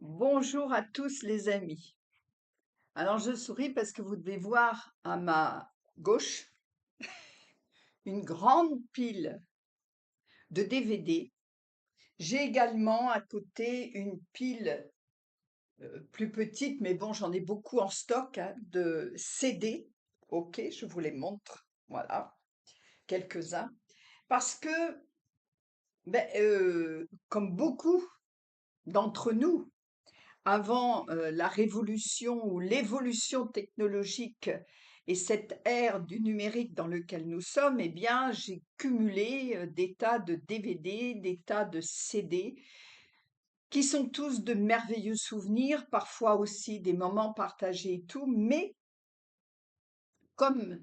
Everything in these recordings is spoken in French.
Bonjour à tous les amis. Alors je souris parce que vous devez voir à ma gauche une grande pile de DVD. J'ai également à côté une pile plus petite, mais bon, j'en ai beaucoup en stock, hein, de CD. Ok, je vous les montre. Voilà, quelques-uns. Parce que, comme beaucoup d'entre nous, avant la révolution ou l'évolution technologique et cette ère du numérique dans lequel nous sommes, eh bien, j'ai cumulé des tas de DVD, des tas de CD, qui sont tous de merveilleux souvenirs, parfois aussi des moments partagés et tout, mais comme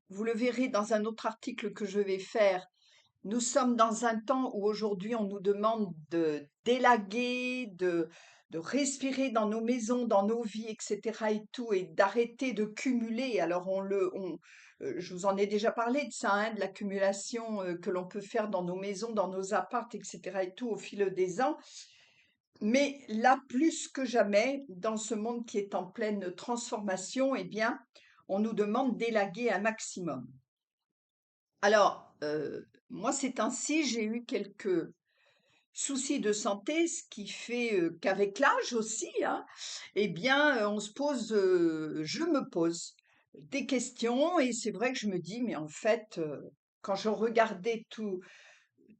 vous le verrez dans un autre article que je vais faire, nous sommes dans un temps où aujourd'hui on nous demande de d'élaguer, de respirer dans nos maisons, dans nos vies, etc. et tout, et d'arrêter de cumuler. Alors je vous en ai déjà parlé de ça, hein, de l'accumulation que l'on peut faire dans nos maisons, dans nos apparts, etc. et tout au fil des ans. Mais là, plus que jamais, dans ce monde qui est en pleine transformation, eh bien, on nous demande d'élaguer un maximum. Alors, moi, ces temps-ci, j'ai eu quelques soucis de santé, ce qui fait qu'avec l'âge aussi, hein, eh bien, je me pose des questions et c'est vrai que je me dis, mais en fait, quand je regardais tout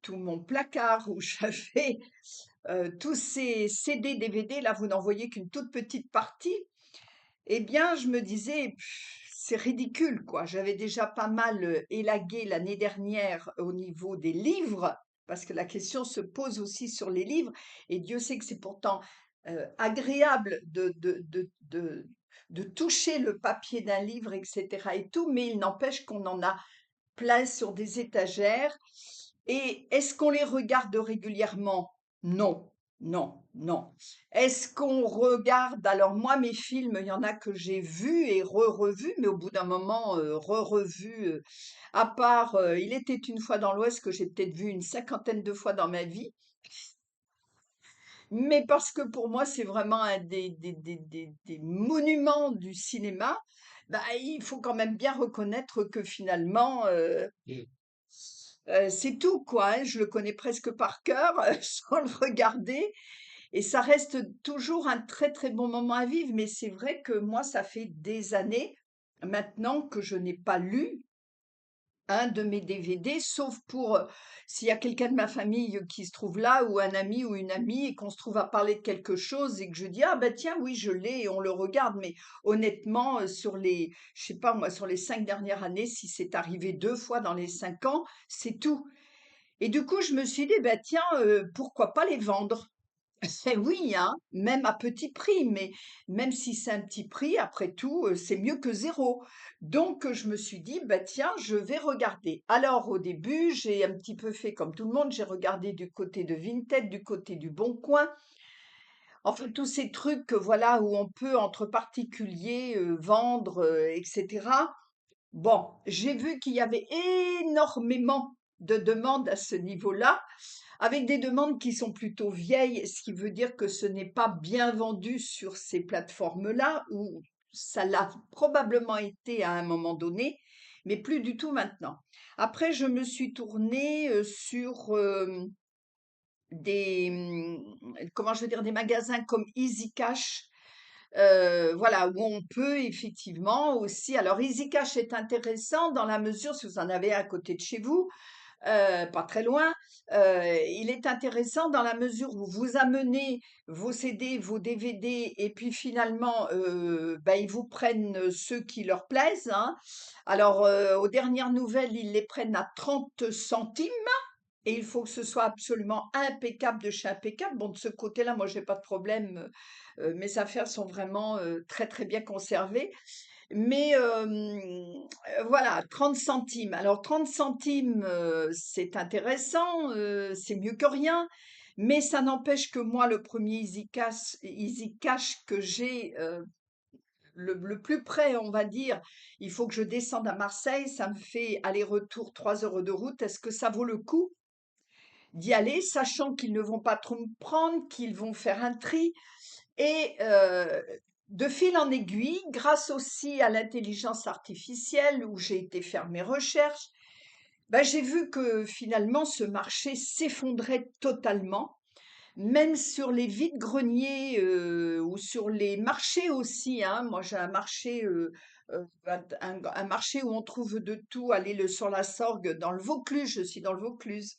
mon placard où j'avais tous ces CD, DVD, là, vous n'en voyez qu'une toute petite partie, eh bien, je me disais: C'est ridicule, quoi». J'avais déjà pas mal, élagué l'année dernière au niveau des livres, parce que la question se pose aussi sur les livres et Dieu sait que c'est pourtant, agréable de toucher le papier d'un livre et cetera et tout, mais il n'empêche qu'on en a plein sur des étagères. Et est-ce qu'on les regarde régulièrement? Non, non, non. Est-ce qu'on regarde? Alors moi, mes films, il y en a que j'ai vus et re-revus, mais au bout d'un moment, re-revus, à part Il était une fois dans l'Ouest que j'ai peut-être vu une cinquantaine de fois dans ma vie, mais parce que pour moi, c'est vraiment un des monuments du cinéma, bah, il faut quand même bien reconnaître que finalement, c'est tout quoi, hein, je le connais presque par cœur, sans le regarder et ça reste toujours un très, très bon moment à vivre. Mais c'est vrai que moi, ça fait des années maintenant que je n'ai pas lu un de mes DVD, sauf pour, s'il y a quelqu'un de ma famille qui se trouve là ou un ami ou une amie et qu'on se trouve à parler de quelque chose et que je dis: «Ah bah tiens, oui, je l'ai» et on le regarde. Mais honnêtement, sur les je sais pas moi, sur les 5 dernières années, si c'est arrivé 2 fois dans les 5 ans, c'est tout. Et du coup, je me suis dit: «Bah, tiens, pourquoi pas les vendre?» Eh oui, hein, même à petit prix, mais même si c'est un petit prix, après tout, c'est mieux que zéro. Donc, je me suis dit: «Bah, tiens, je vais regarder». Alors, au début, j'ai un petit peu fait comme tout le monde, j'ai regardé du côté de Vinted, du côté du Boncoin, enfin tous ces trucs, voilà, où on peut entre particuliers, vendre, et cetera. Bon, j'ai vu qu'il y avait énormément de demandes à ce niveau-là, avec des demandes qui sont plutôt vieilles, ce qui veut dire que ce n'est pas bien vendu sur ces plateformes-là, ou ça l'a probablement été à un moment donné, mais plus du tout maintenant. Après, je me suis tournée sur comment je veux dire, des magasins comme Easy Cash, voilà, où on peut effectivement aussi. Alors, Easy Cash est intéressant dans la mesure, si vous en avez à côté de chez vous, pas très loin, il est intéressant dans la mesure où vous amenez vos CD, vos DVD et puis finalement, bah, ils vous prennent, ceux qui leur plaisent, hein. Alors, aux dernières nouvelles, ils les prennent à 30 centimes et il faut que ce soit absolument impeccable de chez impeccable. Bon, de ce côté-là, moi, j'ai pas de problème, mes affaires sont vraiment, très, très bien conservées. Mais voilà, 30 centimes. Alors 30 centimes, c'est intéressant, c'est mieux que rien, mais ça n'empêche que moi, le premier Easy Cash que j'ai, le plus près, on va dire, il faut que je descende à Marseille, ça me fait aller-retour 3 heures de route. Est-ce que ça vaut le coup? d'y aller, sachant qu'ils ne vont pas trop me prendre, qu'ils vont faire un tri. Et de fil en aiguille, grâce aussi à l'intelligence artificielle, où j'ai été faire mes recherches, ben, j'ai vu que finalement ce marché s'effondrait totalement, même sur les vides-greniers ou sur les marchés aussi, hein. Moi, j'ai un marché, un marché où on trouve de tout à l'Île-sur-la-Sorgue, dans le Vaucluse. Je suis dans le Vaucluse.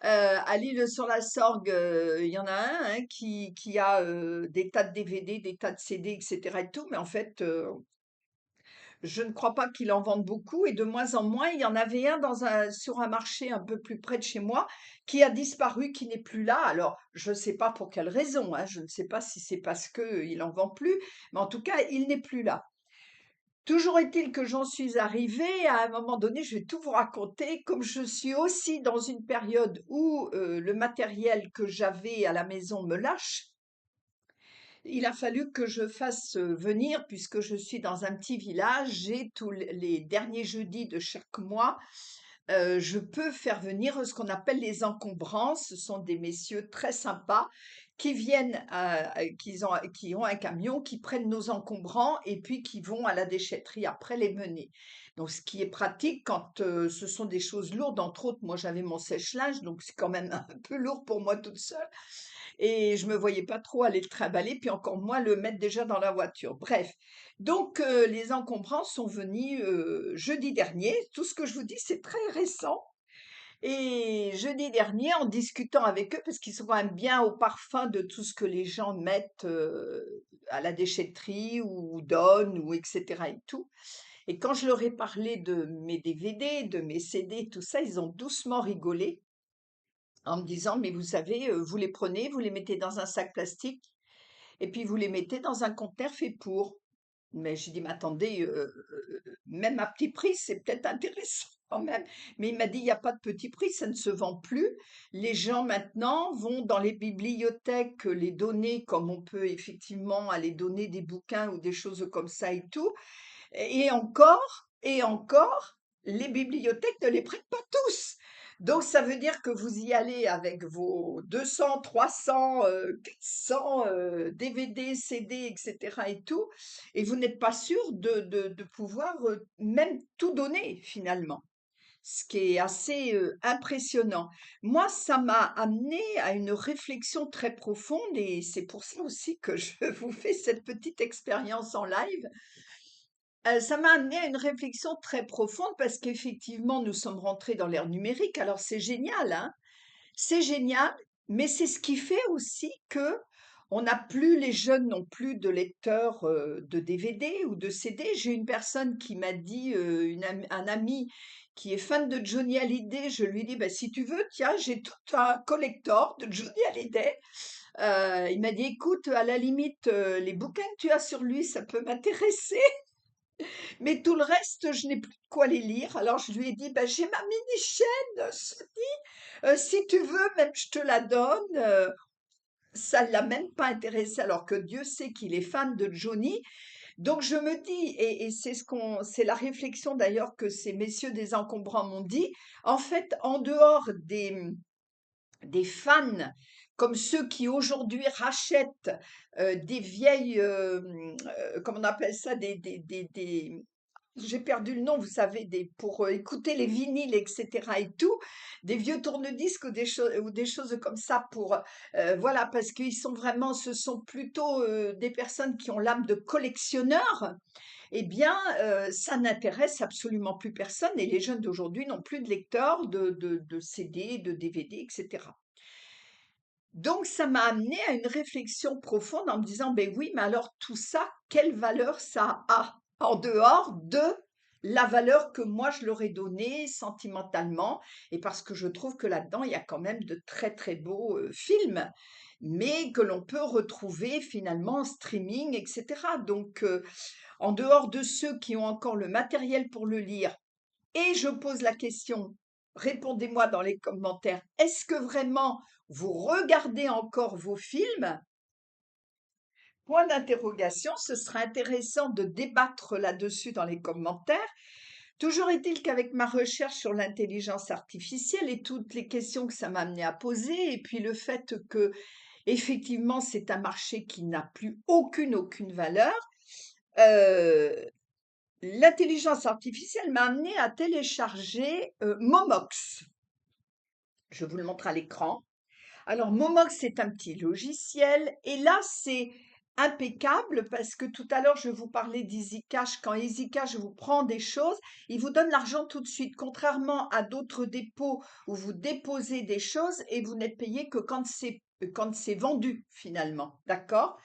À l'Île-sur-la-Sorgue, il y en a un, hein, qui a des tas de DVD, des tas de CD, etc. et tout, mais en fait, je ne crois pas qu'il en vende beaucoup et de moins en moins. Il y en avait un sur un marché un peu plus près de chez moi qui a disparu, qui n'est plus là. Alors, je ne sais pas pour quelle raison, hein, je ne sais pas si c'est parce qu'il en vend plus, mais en tout cas, il n'est plus là. Toujours est-il que j'en suis arrivée à un moment donné, je vais tout vous raconter, comme je suis aussi dans une période où le matériel que j'avais à la maison me lâche. Il a fallu que je fasse venir, puisque je suis dans un petit village, j'ai tous les derniers jeudis de chaque mois, je peux faire venir ce qu'on appelle les encombrants. Ce sont des messieurs très sympas qui viennent, qui ont un camion, qui prennent nos encombrants et puis qui vont à la déchetterie après les mener. Donc, ce qui est pratique quand ce sont des choses lourdes, entre autres, moi j'avais mon sèche-linge, donc c'est quand même un peu lourd pour moi toute seule. Et je me voyais pas trop aller le trimballer, puis encore moins le mettre déjà dans la voiture. Bref, donc les encombrants sont venus jeudi dernier. Tout ce que je vous dis, c'est très récent. Et jeudi dernier, en discutant avec eux, parce qu'ils sont quand même bien au parfum de tout ce que les gens mettent à la déchetterie ou donnent ou etc. et tout. Et quand je leur ai parlé de mes DVD, de mes CD, tout ça, ils ont doucement rigolé en me disant, mais vous savez, vous les prenez, vous les mettez dans un sac plastique et puis vous les mettez dans un conteneur fait pour. Mais j'ai dit: «Mais attendez, même à petit prix, c'est peut-être intéressant quand même». Mais il m'a dit: «Il y a pas de petit prix, ça ne se vend plus. Les gens maintenant vont dans les bibliothèques, les donner comme on peut effectivement aller donner des bouquins ou des choses comme ça et tout. Et encore, les bibliothèques ne les prêtent pas tous. Donc ça veut dire que vous y allez avec vos 200, 300, 400 DVD, CD, etc. et tout, et vous n'êtes pas sûr de pouvoir même tout donner finalement, ce qui est assez impressionnant. Moi, ça m'a amené à une réflexion très profonde et c'est pour ça aussi que je vous fais cette petite expérience en live. Ça m'a amené à une réflexion très profonde parce qu'effectivement, nous sommes rentrés dans l'ère numérique. Alors c'est génial, hein, c'est génial, mais c'est ce qui fait aussi que on n'a plus, les jeunes n'ont plus de lecteurs de DVD ou de CD. J'ai une personne qui m'a dit, un ami qui est fan de Johnny Hallyday, je lui dis, bah, si tu veux, tiens, j'ai tout un collector de Johnny Hallyday. Il m'a dit, écoute, à la limite, les bouquins que tu as sur lui, ça peut m'intéresser. Mais tout le reste, je n'ai plus de quoi les lire. Alors je lui ai dit, bah, j'ai ma mini-chaîne Sony, si tu veux, même je te la donne. Ça ne l'a même pas intéressé, alors que Dieu sait qu'il est fan de Johnny. Donc je me dis, et c'est la réflexion d'ailleurs que ces messieurs des encombrants m'ont dit, en fait, en dehors des fans comme ceux qui aujourd'hui rachètent des vieilles, comment on appelle ça, j'ai perdu le nom, vous savez, pour écouter les vinyles, etc. et tout, des vieux tourne-disques ou des choses comme ça pour, voilà, parce qu'ils sont vraiment, ce sont plutôt des personnes qui ont l'âme de collectionneur. Eh bien, ça n'intéresse absolument plus personne et les jeunes d'aujourd'hui n'ont plus de lecteurs de CD, de DVD, etc. Donc, ça m'a amené à une réflexion profonde en me disant, ben oui, mais alors tout ça, quelle valeur ça a en dehors de la valeur que moi je leur ai donnée sentimentalement, et parce que je trouve que là-dedans, il y a quand même de très très beaux films, mais que l'on peut retrouver finalement en streaming, etc. Donc, en dehors de ceux qui ont encore le matériel pour le lire, et je pose la question, répondez-moi dans les commentaires, est-ce que vraiment vous regardez encore vos films? Point d'interrogation, ce sera intéressant de débattre là-dessus dans les commentaires. Toujours est-il qu'avec ma recherche sur l'intelligence artificielle et toutes les questions que ça m'a amené à poser, et puis le fait que, effectivement, c'est un marché qui n'a plus aucune valeur, euh, l'intelligence artificielle m'a amené à télécharger Momox. Je vous le montre à l'écran. Alors, Momox, c'est un petit logiciel. Et là, c'est impeccable parce que tout à l'heure, je vous parlais d'EasyCash. Quand EasyCash vous prend des choses, il vous donne l'argent tout de suite. Contrairement à d'autres dépôts où vous déposez des choses et vous n'êtes payé que quand c'est vendu, finalement. D'accord?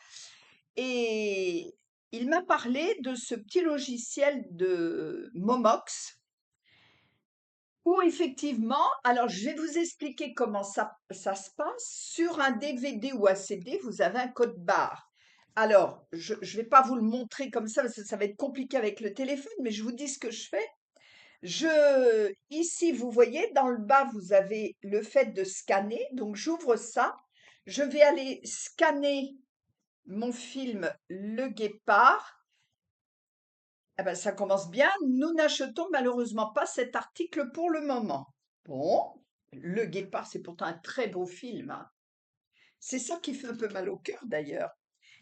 Et il m'a parlé de ce petit logiciel de Momox où effectivement, alors je vais vous expliquer comment ça se passe. Sur un DVD ou un CD, vous avez un code barre. Alors, je ne vais pas vous le montrer comme ça parce que ça va être compliqué avec le téléphone, mais je vous dis ce que je fais. Ici, vous voyez, dans le bas, vous avez le fait de scanner. Donc, j'ouvre ça. Je vais aller scanner mon film Le Guépard. Eh ben, ça commence bien. Nous n'achetons malheureusement pas cet article pour le moment. Bon, Le Guépard, c'est pourtant un très beau film, hein. C'est ça qui fait un peu mal au cœur d'ailleurs.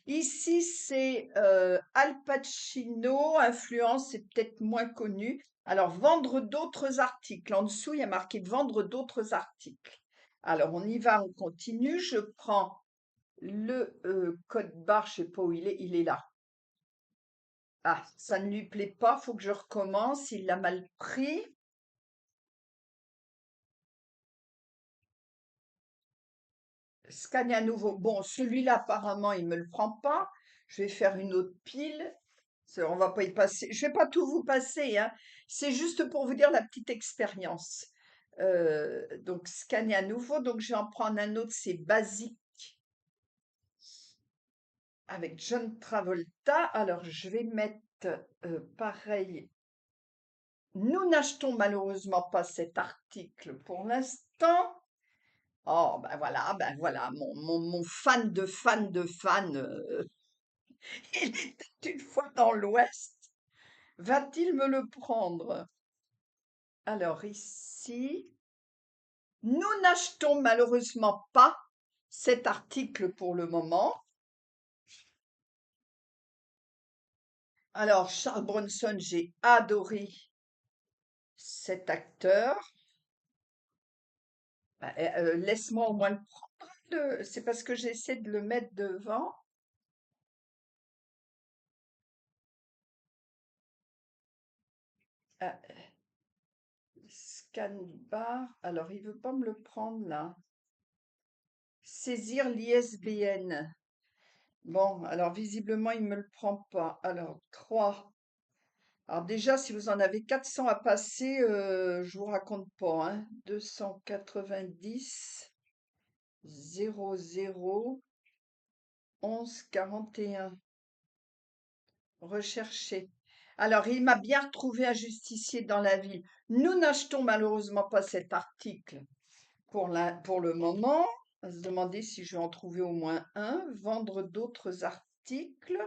Ici, c'est Al Pacino, influence, c'est peut-être moins connu. Alors, vendre d'autres articles. En dessous, il y a marqué vendre d'autres articles. Alors, on y va, on continue. Je prends le code barre, je sais pas où il est là. Ah, ça ne lui plaît pas, faut que je recommence, il l'a mal pris. Scanner à nouveau. Bon, celui-là, apparemment, il me le prend pas. Je vais faire une autre pile. On va pas y passer. Je vais pas tout vous passer, hein. C'est juste pour vous dire la petite expérience. Donc, scanner à nouveau. Donc, je vais en prendre un autre, c'est basique avec John Travolta. Alors, je vais mettre pareil. Nous n'achetons malheureusement pas cet article pour l'instant. Oh, ben voilà, mon fan de fan de fan, il était une fois dans l'Ouest. Va-t-il me le prendre? Alors ici, nous n'achetons malheureusement pas cet article pour le moment. Alors, Charles Bronson, j'ai adoré cet acteur. Laisse-moi au moins le prendre. C'est parce que j'essaie de le mettre devant. Ah, scan bar. Alors, il veut pas me le prendre là. Saisir l'ISBN. Bon, alors visiblement, il me le prend pas. Alors, 3. Alors déjà, si vous en avez 400 à passer, je vous raconte pas, hein. 290 00 11 41. Rechercher. Alors, il m'a bien retrouvé un justicier dans la ville. Nous n'achetons malheureusement pas cet article pour le moment. À se demander si je vais en trouver au moins un. Vendre d'autres articles.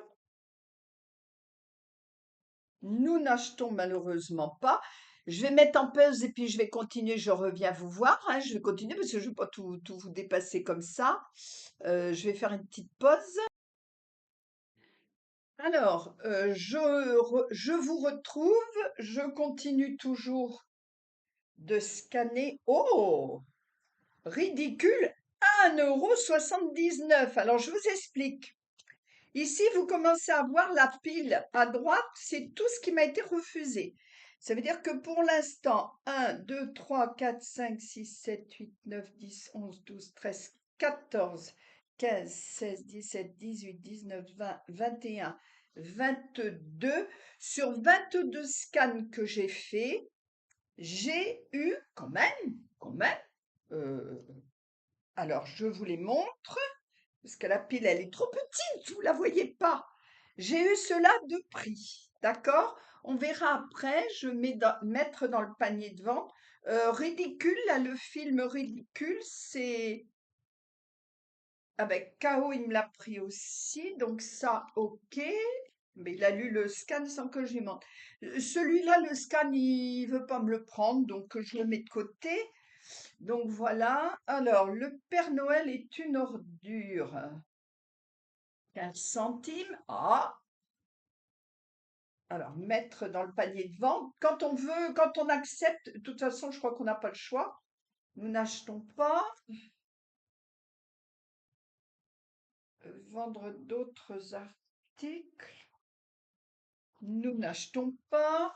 Nous n'achetons malheureusement pas. Je vais mettre en pause et puis je vais continuer. Je reviens vous voir, hein. Je vais continuer parce que je ne vais pas tout vous dépasser comme ça. Je vais faire une petite pause. Alors, je vous retrouve. Je continue toujours de scanner. Oh, ridicule, 1,79 €. Alors, je vous explique. Ici, vous commencez à voir la pile à droite, c'est tout ce qui m'a été refusé. Ça veut dire que pour l'instant, 1, 2, 3, 4, 5, 6, 7, 8, 9, 10, 11, 12, 13, 14, 15, 16, 17, 18, 19, 20, 21, 22. Sur 22 scans que j'ai fait, j'ai eu quand même, euh, alors je vous les montre parce que la pile, elle est trop petite, vous la voyez pas. J'ai eu cela de prix, d'accord? On verra après, je mets mettre dans le panier de vente. Ridicule, là, le film Ridicule, c'est avec KO, il me l'a pris aussi, donc ça, ok. Mais il a lu le scan sans que j'y monte. Celui-là, le scan, il veut pas me le prendre, donc je le mets de côté. Donc voilà. Alors, le Père Noël est une ordure. 15 centimes. Ah, alors mettre dans le panier de vente. Quand on veut, quand on accepte, de toute façon, je crois qu'on n'a pas le choix. Nous n'achetons pas. Vendre d'autres articles. Nous n'achetons pas.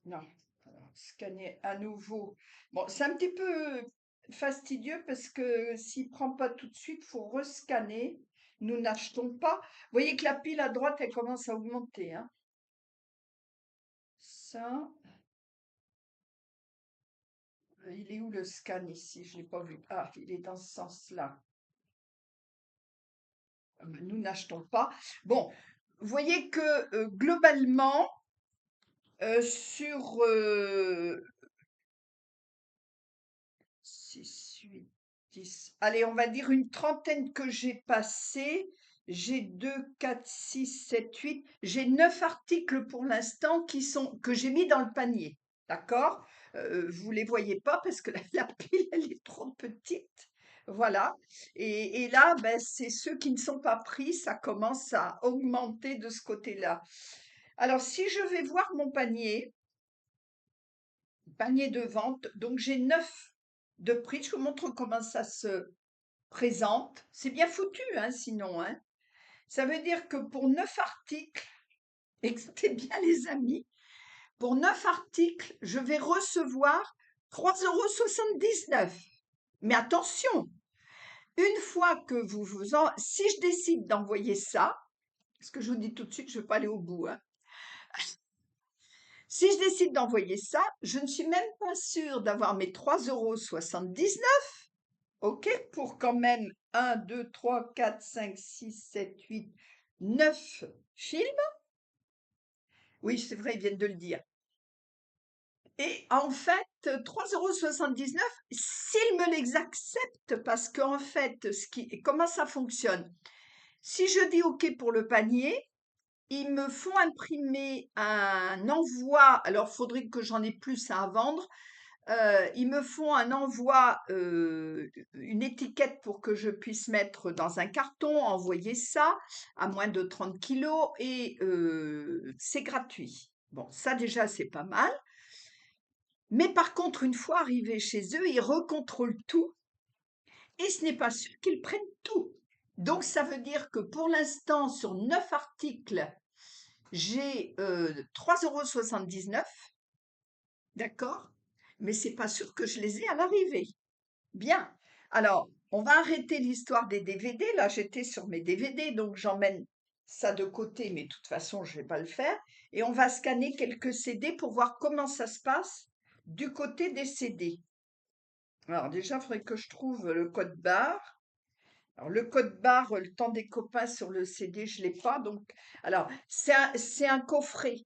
Non. Alors, scanner à nouveau. Bon, c'est un petit peu fastidieux parce que s'il prend pas tout de suite, faut rescanner. Nous n'achetons pas. Vous voyez que la pile à droite, elle commence à augmenter, hein. Ça, il est où le scan ici? Je l'ai pas vu. Ah, il est dans ce sens-là. Ah ben, nous n'achetons pas. Bon, vous voyez que globalement, sur 6, 8, 10. Allez, on va dire une trentaine que j'ai passé. J'ai 2, 4, 6, 7, 8. J'ai 9 articles pour l'instant que j'ai mis dans le panier. D'accord? Vous les voyez pas parce que la pile, elle est trop petite. Voilà. Et là, ben, c'est ceux qui ne sont pas pris, ça commence à augmenter de ce côté-là. Alors, si je vais voir mon panier de vente, donc j'ai 9 de prix. Je vous montre comment ça se présente. C'est bien foutu, hein, sinon, hein. Ça veut dire que pour 9 articles, écoutez bien les amis, pour 9 articles, je vais recevoir 3,79 €. Mais attention, une fois que si je décide d'envoyer ça, parce que je vous dis tout de suite, je ne vais pas aller au bout, hein. Si je décide d'envoyer ça, je ne suis même pas sûre d'avoir mes 3,79 €. OK, pour quand même 1, 2, 3, 4, 5, 6, 7, 8, 9 films. Oui, c'est vrai, ils viennent de le dire. Et en fait, 3,79 € s'ils me les acceptent, parce qu'en fait, comment ça fonctionne? Si je dis OK pour le panier, ils me font imprimer un envoi. Alors, faudrait que j'en ai plus à vendre. Ils me font un envoi, une étiquette pour que je puisse mettre dans un carton, envoyer ça à moins de 30 kilos et c'est gratuit. Bon, ça déjà, c'est pas mal. Mais par contre, une fois arrivé chez eux, ils recontrôlent tout et ce n'est pas sûr qu'ils prennent tout. Donc, ça veut dire que pour l'instant, sur 9 articles, j'ai 3,79 €, d'accord? Mais c'est pas sûr que je les ai à l'arrivée. Bien. Alors, on va arrêter l'histoire des DVD. Là, j'étais sur mes DVD, donc j'emmène ça de côté, mais de toute façon, je vais pas le faire. Et on va scanner quelques CD pour voir comment ça se passe du côté des CD. Alors déjà, il faudrait que je trouve le code barre. Alors, le code barre, le temps des copains sur le CD, je l'ai pas. Donc, alors, c'est un coffret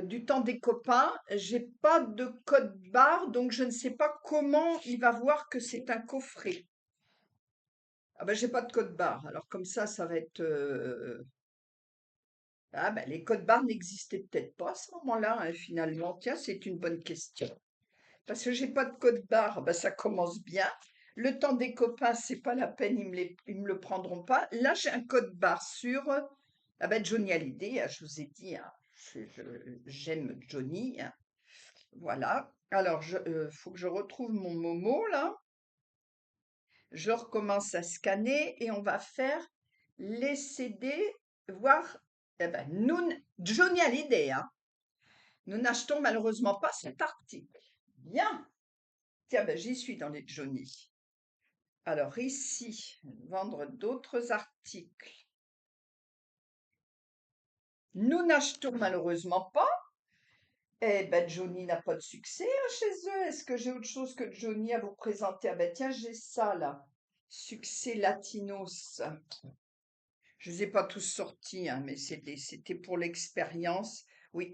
du temps des copains. J'ai pas de code barre, donc je ne sais pas comment il va voir que c'est un coffret. Ah ben, j'ai pas de code barre. Alors comme ça va être. Ah ben, les codes barres n'existaient peut-être pas à ce moment-là, hein, finalement. Tiens, c'est une bonne question. Parce que j'ai pas de code barre, ben, ça commence bien. Le temps des copains, c'est pas la peine, ils me le prendront pas. Là, j'ai un code barre sur ah ben, Johnny Hallyday, je vous ai dit, hein, j'aime Johnny, hein. Voilà. Alors, faut que je retrouve mon Momo là. Je recommence à scanner et on va faire les CD, voir. Eh ben, Johnny Hallyday, hein. Nous n'achetons malheureusement pas cet article. Bien. Tiens, ben, j'y suis dans les Johnny. Alors ici, vendre d'autres articles. Nous n'achetons malheureusement pas. Eh ben, Johnny n'a pas de succès hein, chez eux. Est-ce que j'ai autre chose que Johnny à vous présenter? Ah ben tiens, j'ai ça là. Succès Latinos. Je les ai pas tous sortis, hein, mais c'était pour l'expérience. Oui,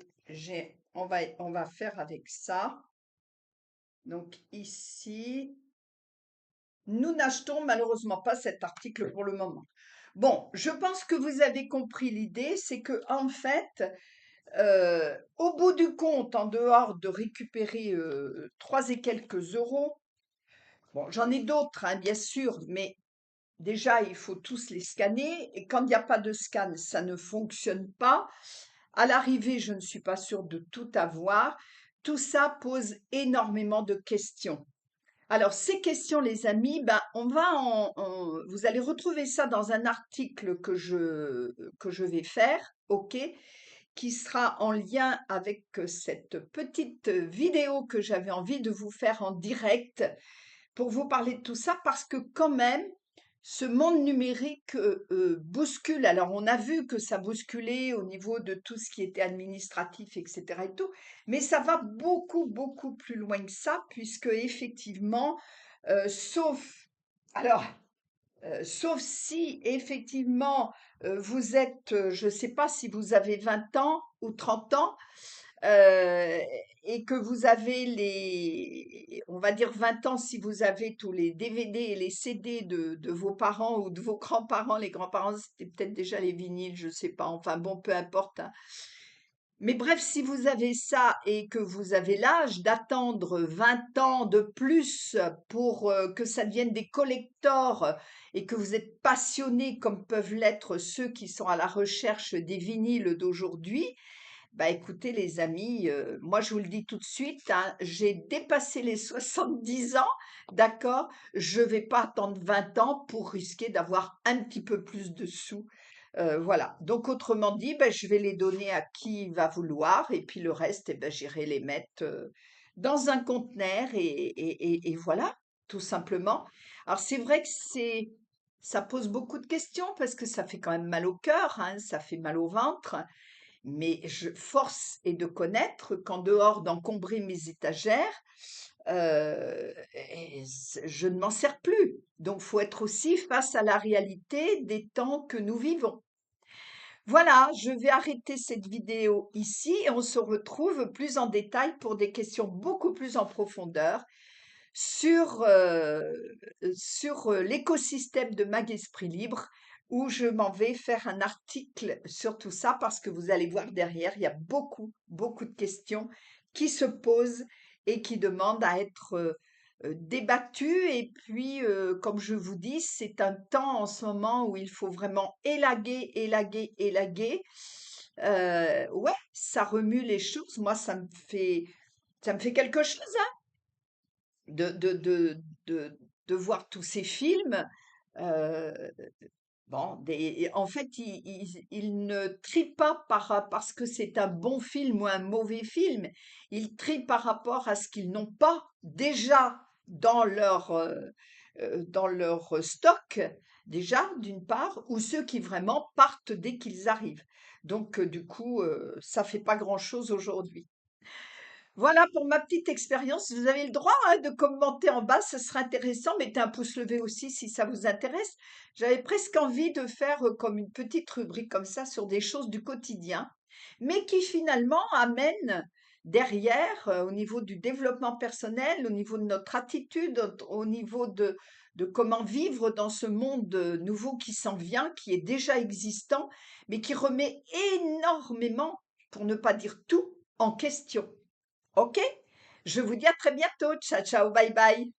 on va faire avec ça. Donc ici, Nous n'achetons malheureusement pas cet article pour le moment. Bon, je pense que vous avez compris l'idée, c'est que en fait, au bout du compte, en dehors de récupérer 3 et quelques euros, bon, j'en ai d'autres, hein, bien sûr, mais déjà, il faut tous les scanner. Et quand il n'y a pas de scan, ça ne fonctionne pas. À l'arrivée, je ne suis pas sûre de tout avoir. Tout ça pose énormément de questions. Alors, ces questions, les amis, ben, vous allez retrouver ça dans un article que je vais faire, OK, qui sera en lien avec cette petite vidéo que j'avais envie de vous faire en direct pour vous parler de tout ça, parce que quand même, ce monde numérique bouscule. Alors, on a vu que ça bousculait au niveau de tout ce qui était administratif, etc. et tout, mais ça va beaucoup, beaucoup plus loin que ça, puisque effectivement, sauf, alors, sauf si effectivement vous êtes, je ne sais pas si vous avez 20 ans ou 30 ans, Heu et que vous avez on va dire 20 ans si vous avez tous les DVD et les CD de vos parents ou de vos grands-parents. Les grands-parents, c'était peut-être déjà les vinyles, je sais pas, enfin bon, peu importe, hein. Mais bref, si vous avez ça et que vous avez l'âge d'attendre 20 ans de plus pour, que ça devienne des collectors et que vous êtes passionnés comme peuvent l'être ceux qui sont à la recherche des vinyles d'aujourd'hui, bah, écoutez les amis, moi je vous le dis tout de suite, hein, j'ai dépassé les 70 ans, d'accord? Je vais pas attendre 20 ans pour risquer d'avoir un petit peu plus de sous, voilà. Donc autrement dit, bah, je vais les donner à qui va vouloir et puis le reste, eh ben, j'irai les mettre, dans un conteneur et voilà, tout simplement. Alors c'est vrai que ça pose beaucoup de questions parce que ça fait quand même mal au cœur, hein, ça fait mal au ventre. Mais force est de connaître qu'en dehors d'encombrer mes étagères, je ne m'en sers plus. Donc, faut être aussi face à la réalité des temps que nous vivons. Voilà, je vais arrêter cette vidéo ici et on se retrouve plus en détail pour des questions beaucoup plus en profondeur sur, l'écosystème de Mag Esprit Libre, où je m'en vais faire un article sur tout ça parce que vous allez voir derrière, il y a beaucoup, beaucoup de questions qui se posent et qui demandent à être, débattues et puis, comme je vous dis, c'est un temps en ce moment où il faut vraiment élaguer, élaguer, élaguer. Ouais, ça remue les choses. Moi, ça me fait quelque chose, de de de de voir tous ces films, heu, bon, des en fait, ils ne trient pas parce que c'est un bon film ou un mauvais film. Ils trient par rapport à ce qu'ils n'ont pas déjà dans leur stock, déjà, d'une part, ou ceux qui vraiment partent dès qu'ils arrivent. Donc du coup, ça fait pas grand-chose aujourd'hui. Voilà pour ma petite expérience. Vous avez le droit, hein, de commenter en bas, ce sera intéressant. Mettez un pouce levé aussi si ça vous intéresse. J'avais presque envie de faire comme une petite rubrique comme ça sur des choses du quotidien, mais qui finalement amènent derrière, au niveau du développement personnel, au niveau de notre attitude, au niveau de comment vivre dans ce monde nouveau qui s'en vient, qui est déjà existant, mais qui remet énormément, pour ne pas dire tout, en question. OK? Je vous dis à très bientôt. Ciao, ciao, bye bye.